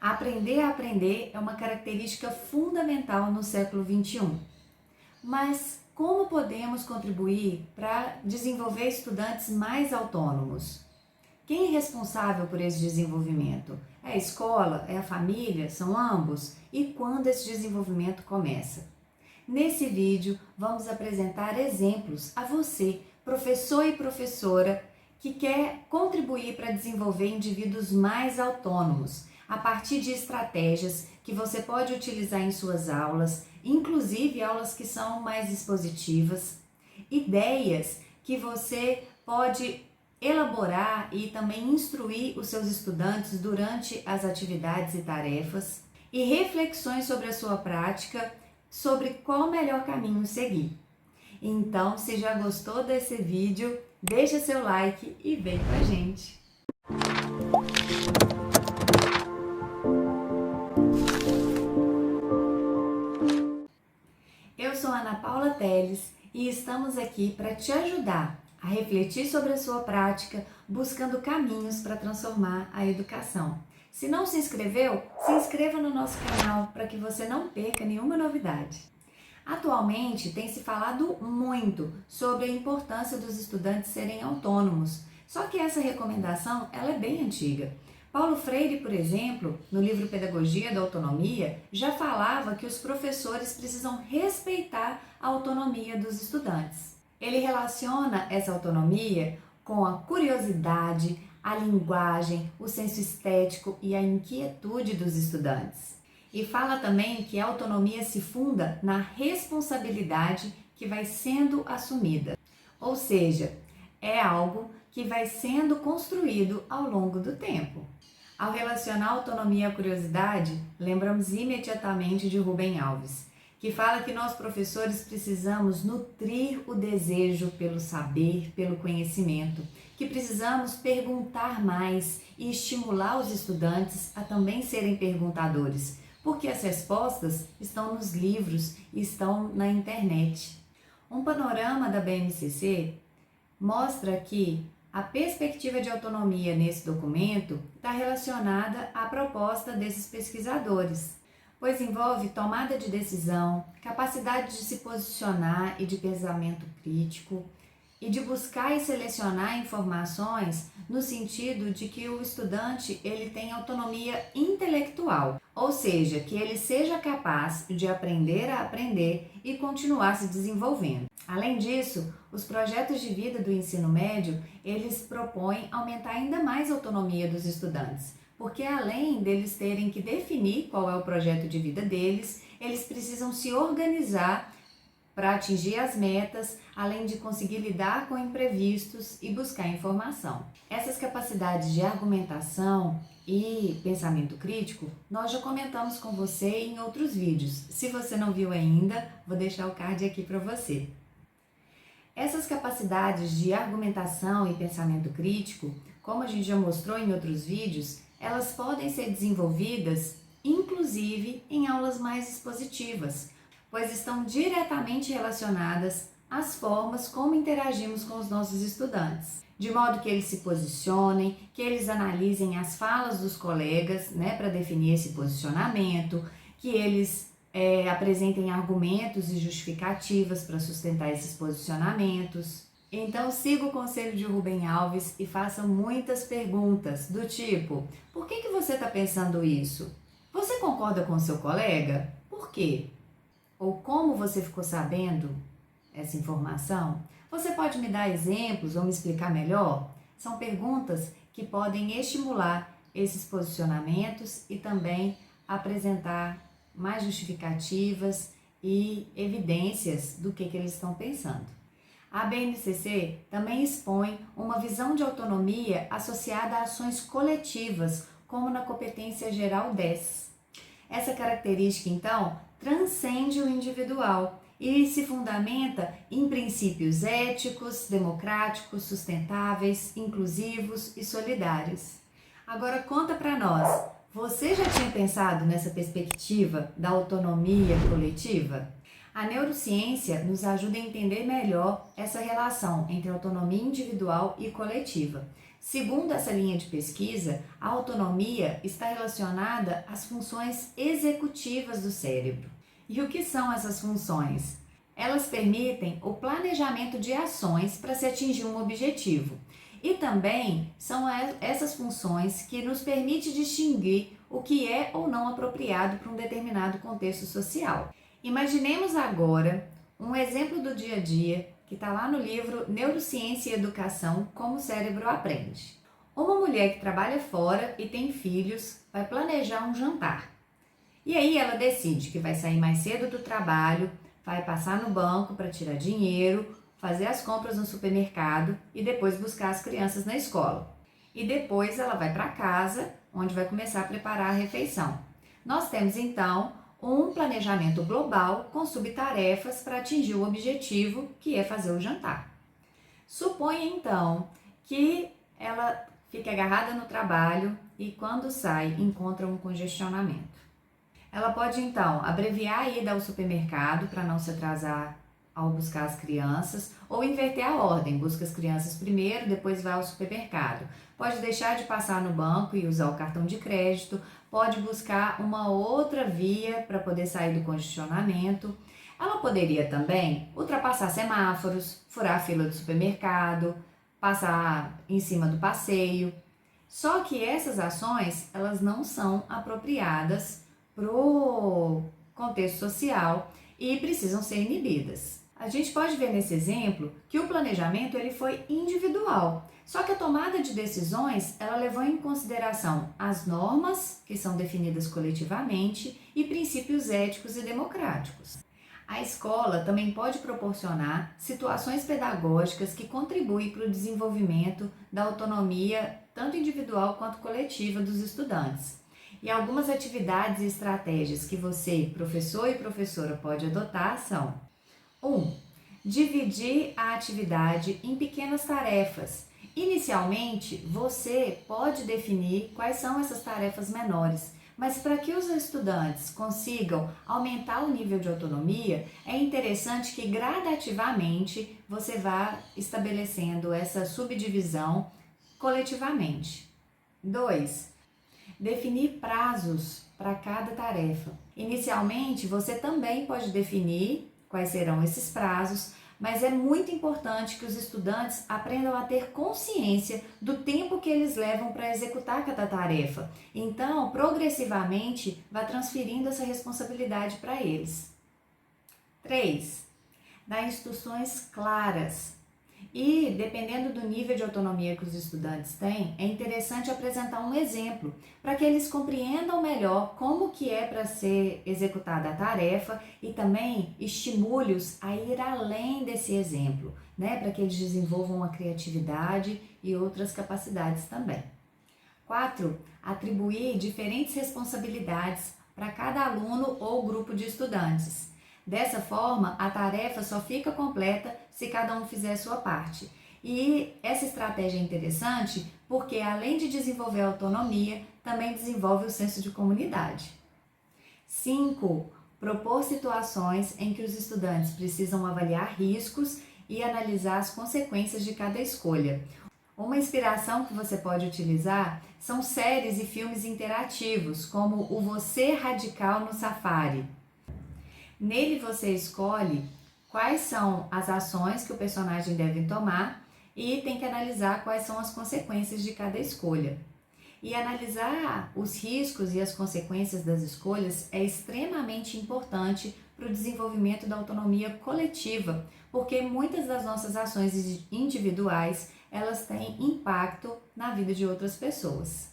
Aprender a aprender é uma característica fundamental no século XXI. Mas como podemos contribuir para desenvolver estudantes mais autônomos? Quem é responsável por esse desenvolvimento? É a escola? É a família? São ambos? E quando esse desenvolvimento começa? Nesse vídeo, vamos apresentar exemplos a você, professor e professora, que quer contribuir para desenvolver indivíduos mais autônomos, a partir de estratégias que você pode utilizar em suas aulas, inclusive aulas que são mais expositivas, ideias que você pode elaborar e também instruir os seus estudantes durante as atividades e tarefas, e reflexões sobre a sua prática, sobre qual o melhor caminho seguir. Então, se já gostou desse vídeo, deixa seu like e vem com a gente! Eu sou Ana Paula Teles e estamos aqui para te ajudar a refletir sobre a sua prática, buscando caminhos para transformar a educação. Se não se inscreveu, se inscreva no nosso canal para que você não perca nenhuma novidade. Atualmente tem se falado muito sobre a importância dos estudantes serem autônomos, só que essa recomendação ela é bem antiga. Paulo Freire, por exemplo, no livro Pedagogia da Autonomia, já falava que os professores precisam respeitar a autonomia dos estudantes. Ele relaciona essa autonomia com a curiosidade, a linguagem, o senso estético e a inquietude dos estudantes. E fala também que a autonomia se funda na responsabilidade que vai sendo assumida. Ou seja, é algo que vai sendo construído ao longo do tempo. Ao relacionar autonomia à curiosidade, lembramos imediatamente de Rubem Alves, que fala que nós professores precisamos nutrir o desejo pelo saber, pelo conhecimento, que precisamos perguntar mais e estimular os estudantes a também serem perguntadores, porque as respostas estão nos livros e estão na internet. Um panorama da BNCC mostra que a perspectiva de autonomia nesse documento está relacionada à proposta desses pesquisadores, pois envolve tomada de decisão, capacidade de se posicionar e de pensamento crítico, e de buscar e selecionar informações no sentido de que o estudante ele tem autonomia intelectual, ou seja, que ele seja capaz de aprender a aprender e continuar se desenvolvendo. Além disso, os projetos de vida do ensino médio, eles propõem aumentar ainda mais a autonomia dos estudantes, porque além deles terem que definir qual é o projeto de vida deles, eles precisam se organizar para atingir as metas, além de conseguir lidar com imprevistos e buscar informação. Essas capacidades de argumentação e pensamento crítico, nós já comentamos com você em outros vídeos. Se você não viu ainda, vou deixar o card aqui para você. Essas capacidades de argumentação e pensamento crítico, como a gente já mostrou em outros vídeos, elas podem ser desenvolvidas, inclusive, em aulas mais expositivas, pois estão diretamente relacionadas às formas como interagimos com os nossos estudantes, de modo que eles se posicionem, que eles analisem as falas dos colegas, para definir esse posicionamento, que eles apresentem argumentos e justificativas para sustentar esses posicionamentos. Então siga o conselho de Rubem Alves e faça muitas perguntas do tipo: por que você está pensando isso? Você concorda com o seu colega? Por quê? Ou como você ficou sabendo essa informação? Você pode me dar exemplos ou me explicar melhor? São perguntas que podem estimular esses posicionamentos e também apresentar mais justificativas e evidências do que eles estão pensando. A BNCC também expõe uma visão de autonomia associada a ações coletivas, como na competência geral 10. Essa característica, então, transcende o individual e se fundamenta em princípios éticos, democráticos, sustentáveis, inclusivos e solidários. Agora conta para nós, você já tinha pensado nessa perspectiva da autonomia coletiva? A neurociência nos ajuda a entender melhor essa relação entre autonomia individual e coletiva. Segundo essa linha de pesquisa, a autonomia está relacionada às funções executivas do cérebro. E o que são essas funções? Elas permitem o planejamento de ações para se atingir um objetivo. E também são essas funções que nos permitem distinguir o que é ou não apropriado para um determinado contexto social. Imaginemos agora um exemplo do dia a dia que está lá no livro Neurociência e Educação, Como o Cérebro Aprende. Uma mulher que trabalha fora e tem filhos vai planejar um jantar. E aí ela decide que vai sair mais cedo do trabalho, vai passar no banco para tirar dinheiro, fazer as compras no supermercado e depois buscar as crianças na escola. E depois ela vai para casa, onde vai começar a preparar a refeição. Nós temos então um planejamento global com subtarefas para atingir o objetivo, que é fazer o jantar. Suponha então que ela fique agarrada no trabalho e quando sai encontra um congestionamento. Ela pode então abreviar a ida ao supermercado para não se atrasar ao buscar as crianças, ou inverter a ordem, busca as crianças primeiro, depois vai ao supermercado. Pode deixar de passar no banco e usar o cartão de crédito, pode buscar uma outra via para poder sair do congestionamento. Ela poderia também ultrapassar semáforos, furar a fila do supermercado, passar em cima do passeio. Só que essas ações, elas não são apropriadas para o contexto social e precisam ser inibidas. A gente pode ver nesse exemplo que o planejamento ele foi individual, só que a tomada de decisões ela levou em consideração as normas que são definidas coletivamente e princípios éticos e democráticos. A escola também pode proporcionar situações pedagógicas que contribuem para o desenvolvimento da autonomia tanto individual quanto coletiva dos estudantes. E algumas atividades e estratégias que você, professor e professora, pode adotar são: 1. Dividir a atividade em pequenas tarefas. Inicialmente, você pode definir quais são essas tarefas menores, mas para que os estudantes consigam aumentar o nível de autonomia, é interessante que gradativamente você vá estabelecendo essa subdivisão coletivamente. 2. Definir prazos para cada tarefa. Inicialmente, você também pode definir quais serão esses prazos, mas é muito importante que os estudantes aprendam a ter consciência do tempo que eles levam para executar cada tarefa. Então, progressivamente, vá transferindo essa responsabilidade para eles. 3. Dar instruções claras. E, dependendo do nível de autonomia que os estudantes têm, é interessante apresentar um exemplo para que eles compreendam melhor como que é para ser executada a tarefa e também estimule-os a ir além desse exemplo, né? Para que eles desenvolvam a criatividade e outras capacidades também. 4. Atribuir diferentes responsabilidades para cada aluno ou grupo de estudantes. Dessa forma, a tarefa só fica completa se cada um fizer a sua parte. E essa estratégia é interessante porque, além de desenvolver a autonomia, também desenvolve o senso de comunidade. 5. Propor situações em que os estudantes precisam avaliar riscos e analisar as consequências de cada escolha. Uma inspiração que você pode utilizar são séries e filmes interativos, como o Você Radical no Safari. Nele você escolhe quais são as ações que o personagem deve tomar e tem que analisar quais são as consequências de cada escolha. E analisar os riscos e as consequências das escolhas é extremamente importante para o desenvolvimento da autonomia coletiva, porque muitas das nossas ações individuais, elas têm impacto na vida de outras pessoas.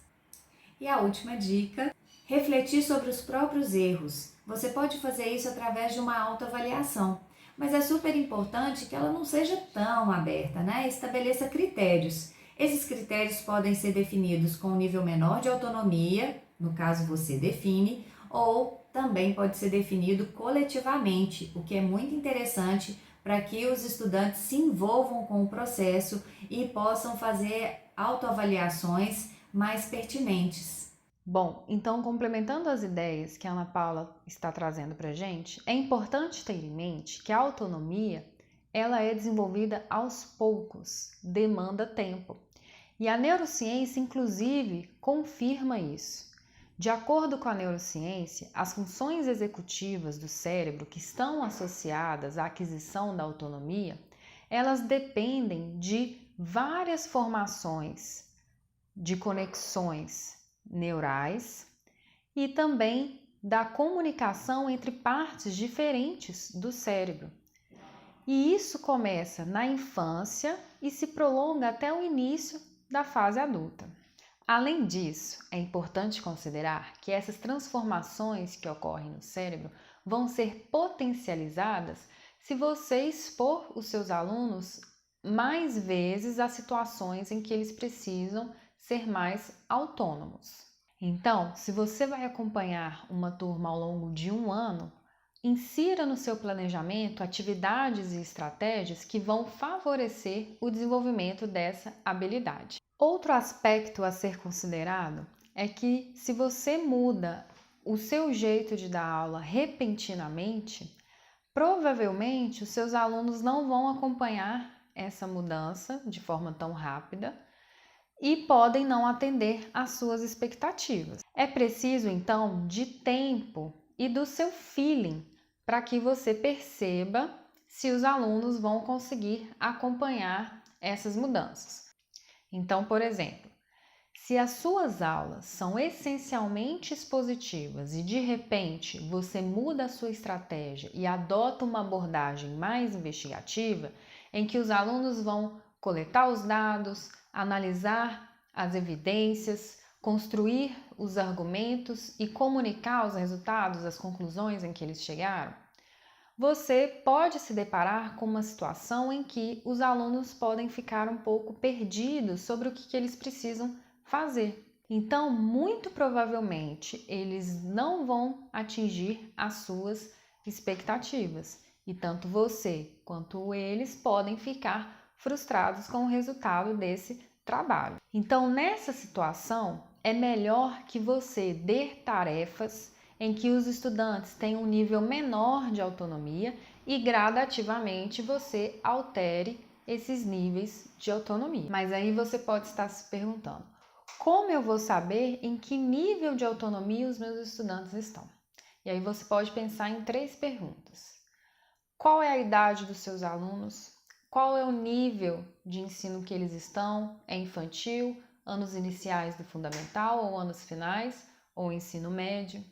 E a última dica: refletir sobre os próprios erros. Você pode fazer isso através de uma autoavaliação, mas é super importante que ela não seja tão aberta, né? Estabeleça critérios. Esses critérios podem ser definidos com um nível menor de autonomia, no caso você define, ou também pode ser definido coletivamente, o que é muito interessante para que os estudantes se envolvam com o processo e possam fazer autoavaliações mais pertinentes. Bom, então complementando as ideias que a Ana Paula está trazendo para a gente, é importante ter em mente que a autonomia ela é desenvolvida aos poucos, demanda tempo. E a neurociência, inclusive, confirma isso. De acordo com a neurociência, as funções executivas do cérebro que estão associadas à aquisição da autonomia, elas dependem de várias formações de conexões neurais e também da comunicação entre partes diferentes do cérebro. E isso começa na infância e se prolonga até o início da fase adulta. Além disso, é importante considerar que essas transformações que ocorrem no cérebro vão ser potencializadas se você expor os seus alunos mais vezes a situações em que eles precisam ser mais autônomos. Então, se você vai acompanhar uma turma ao longo de um ano, insira no seu planejamento atividades e estratégias que vão favorecer o desenvolvimento dessa habilidade. Outro aspecto a ser considerado é que se você muda o seu jeito de dar aula repentinamente, provavelmente os seus alunos não vão acompanhar essa mudança de forma tão rápida e podem não atender às suas expectativas. É preciso, então, de tempo e do seu feeling para que você perceba se os alunos vão conseguir acompanhar essas mudanças. Então, por exemplo, se as suas aulas são essencialmente expositivas e de repente você muda a sua estratégia e adota uma abordagem mais investigativa, em que os alunos vão coletar os dados, analisar as evidências, construir os argumentos e comunicar os resultados, as conclusões em que eles chegaram, você pode se deparar com uma situação em que os alunos podem ficar um pouco perdidos sobre o que eles precisam fazer. Então, muito provavelmente, eles não vão atingir as suas expectativas. E tanto você quanto eles podem ficar frustrados com o resultado desse trabalho. Então, nessa situação, é melhor que você dê tarefas em que os estudantes têm um nível menor de autonomia e gradativamente você altere esses níveis de autonomia. Mas aí você pode estar se perguntando: como eu vou saber em que nível de autonomia os meus estudantes estão? E aí você pode pensar em 3 perguntas. Qual é a idade dos seus alunos? Qual é o nível de ensino que eles estão? É infantil, anos iniciais do fundamental ou anos finais, ou ensino médio?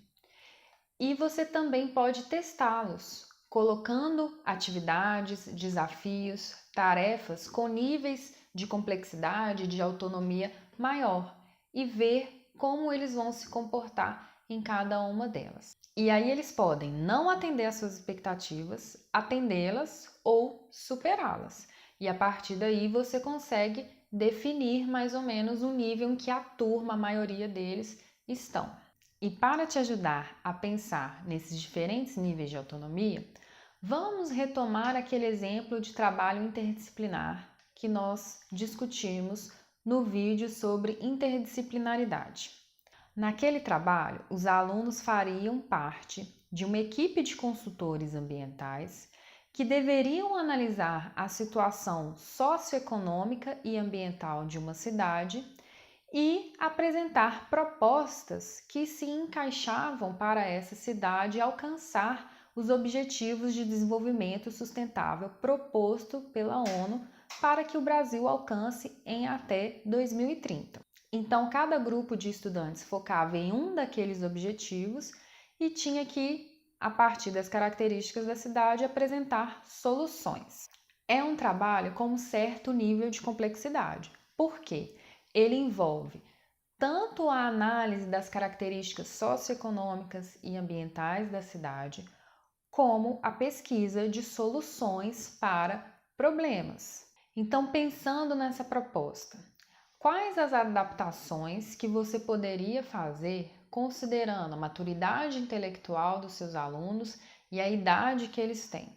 E você também pode testá-los, colocando atividades, desafios, tarefas com níveis de complexidade, de autonomia maior e ver como eles vão se comportar em cada uma delas. E aí eles podem não atender às suas expectativas, atendê-las ou superá-las. E a partir daí você consegue definir mais ou menos o nível em que a turma, a maioria deles, estão. E para te ajudar a pensar nesses diferentes níveis de autonomia, vamos retomar aquele exemplo de trabalho interdisciplinar que nós discutimos no vídeo sobre interdisciplinaridade. Naquele trabalho, os alunos fariam parte de uma equipe de consultores ambientais que deveriam analisar a situação socioeconômica e ambiental de uma cidade e apresentar propostas que se encaixavam para essa cidade alcançar os objetivos de desenvolvimento sustentável proposto pela ONU para que o Brasil alcance em até 2030. Então, cada grupo de estudantes focava em um daqueles objetivos e tinha que, a partir das características da cidade, apresentar soluções. É um trabalho com um certo nível de complexidade. Por quê? Ele envolve tanto a análise das características socioeconômicas e ambientais da cidade, como a pesquisa de soluções para problemas. Então, pensando nessa proposta, quais as adaptações que você poderia fazer considerando a maturidade intelectual dos seus alunos e a idade que eles têm?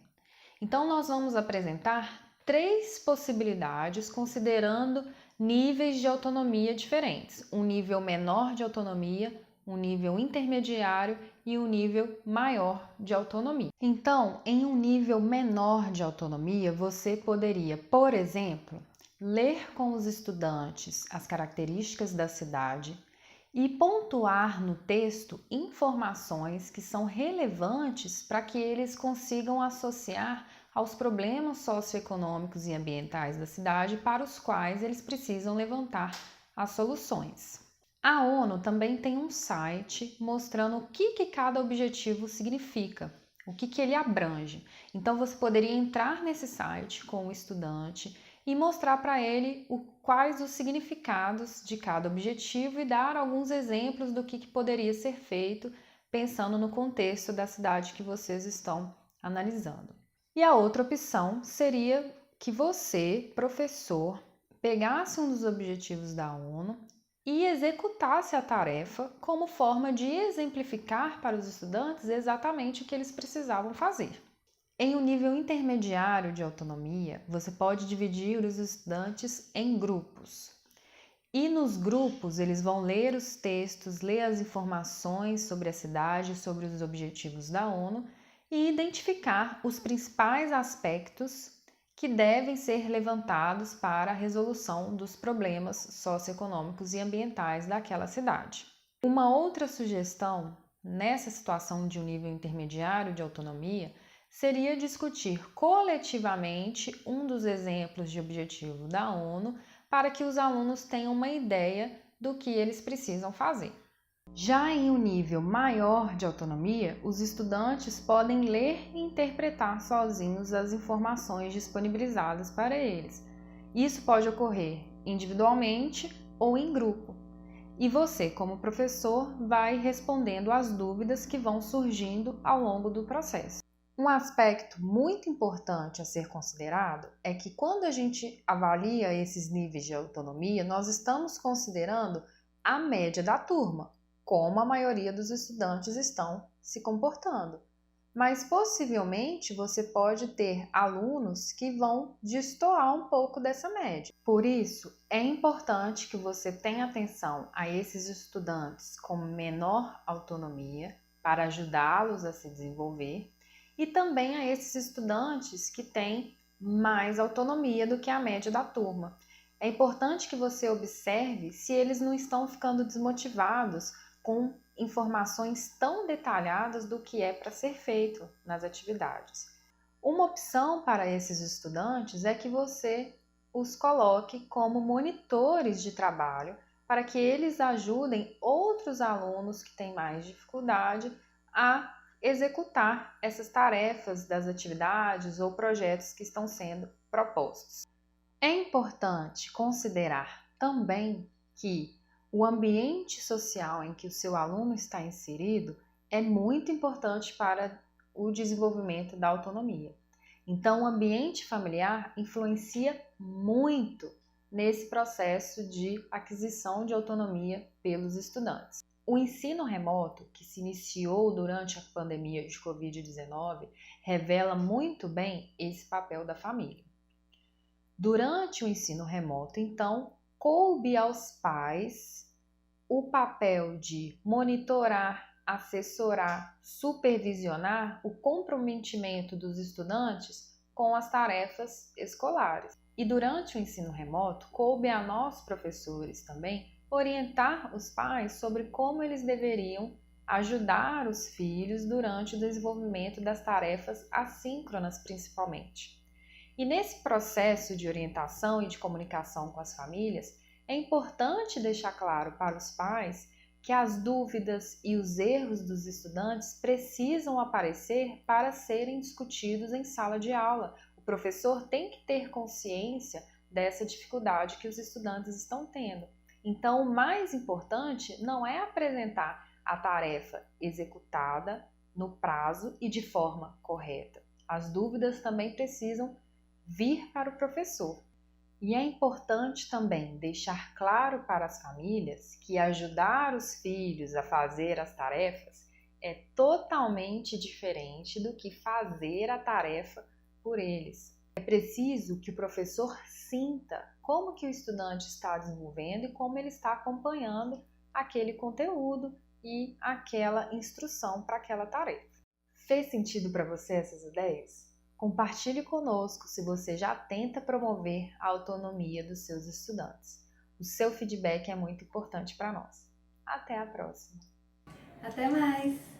Então, nós vamos apresentar 3 possibilidades considerando níveis de autonomia diferentes: um nível menor de autonomia, um nível intermediário e um nível maior de autonomia. Então, em um nível menor de autonomia, você poderia, por exemplo, ler com os estudantes as características da cidade e pontuar no texto informações que são relevantes para que eles consigam associar aos problemas socioeconômicos e ambientais da cidade para os quais eles precisam levantar as soluções. A ONU também tem um site mostrando o que cada objetivo significa, o que ele abrange. Então você poderia entrar nesse site com o estudante e mostrar para ele quais os significados de cada objetivo e dar alguns exemplos do que poderia ser feito pensando no contexto da cidade que vocês estão analisando. E a outra opção seria que você, professor, pegasse um dos objetivos da ONU e executasse a tarefa como forma de exemplificar para os estudantes exatamente o que eles precisavam fazer. Em um nível intermediário de autonomia, você pode dividir os estudantes em grupos. E nos grupos, eles vão ler os textos, ler as informações sobre a cidade, sobre os objetivos da ONU e identificar os principais aspectos que devem ser levantados para a resolução dos problemas socioeconômicos e ambientais daquela cidade. Uma outra sugestão nessa situação de um nível intermediário de autonomia seria discutir coletivamente um dos exemplos de objetivo da ONU para que os alunos tenham uma ideia do que eles precisam fazer. Já em um nível maior de autonomia, os estudantes podem ler e interpretar sozinhos as informações disponibilizadas para eles. Isso pode ocorrer individualmente ou em grupo. E você, como professor, vai respondendo às dúvidas que vão surgindo ao longo do processo. Um aspecto muito importante a ser considerado é que quando a gente avalia esses níveis de autonomia, nós estamos considerando a média da turma, como a maioria dos estudantes estão se comportando. Mas possivelmente você pode ter alunos que vão destoar um pouco dessa média. Por isso, é importante que você tenha atenção a esses estudantes com menor autonomia para ajudá-los a se desenvolver e também a esses estudantes que têm mais autonomia do que a média da turma. É importante que você observe se eles não estão ficando desmotivados com informações tão detalhadas do que é para ser feito nas atividades. Uma opção para esses estudantes é que você os coloque como monitores de trabalho para que eles ajudem outros alunos que têm mais dificuldade a executar essas tarefas das atividades ou projetos que estão sendo propostos. É importante considerar também que o ambiente social em que o seu aluno está inserido é muito importante para o desenvolvimento da autonomia. Então, o ambiente familiar influencia muito nesse processo de aquisição de autonomia pelos estudantes. O ensino remoto, que se iniciou durante a pandemia de Covid-19, revela muito bem esse papel da família. Durante o ensino remoto, então, coube aos pais o papel de monitorar, assessorar, supervisionar o comprometimento dos estudantes com as tarefas escolares. E durante o ensino remoto, coube a nós, professores, também orientar os pais sobre como eles deveriam ajudar os filhos durante o desenvolvimento das tarefas assíncronas, principalmente. E nesse processo de orientação e de comunicação com as famílias, é importante deixar claro para os pais que as dúvidas e os erros dos estudantes precisam aparecer para serem discutidos em sala de aula. O professor tem que ter consciência dessa dificuldade que os estudantes estão tendo. Então, o mais importante não é apresentar a tarefa executada no prazo e de forma correta. As dúvidas também precisam vir para o professor. E é importante também deixar claro para as famílias que ajudar os filhos a fazer as tarefas é totalmente diferente do que fazer a tarefa por eles. É preciso que o professor sinta como que o estudante está desenvolvendo e como ele está acompanhando aquele conteúdo e aquela instrução para aquela tarefa. Fez sentido para você essas ideias? Compartilhe conosco se você já tenta promover a autonomia dos seus estudantes. O seu feedback é muito importante para nós. Até a próxima! Até mais!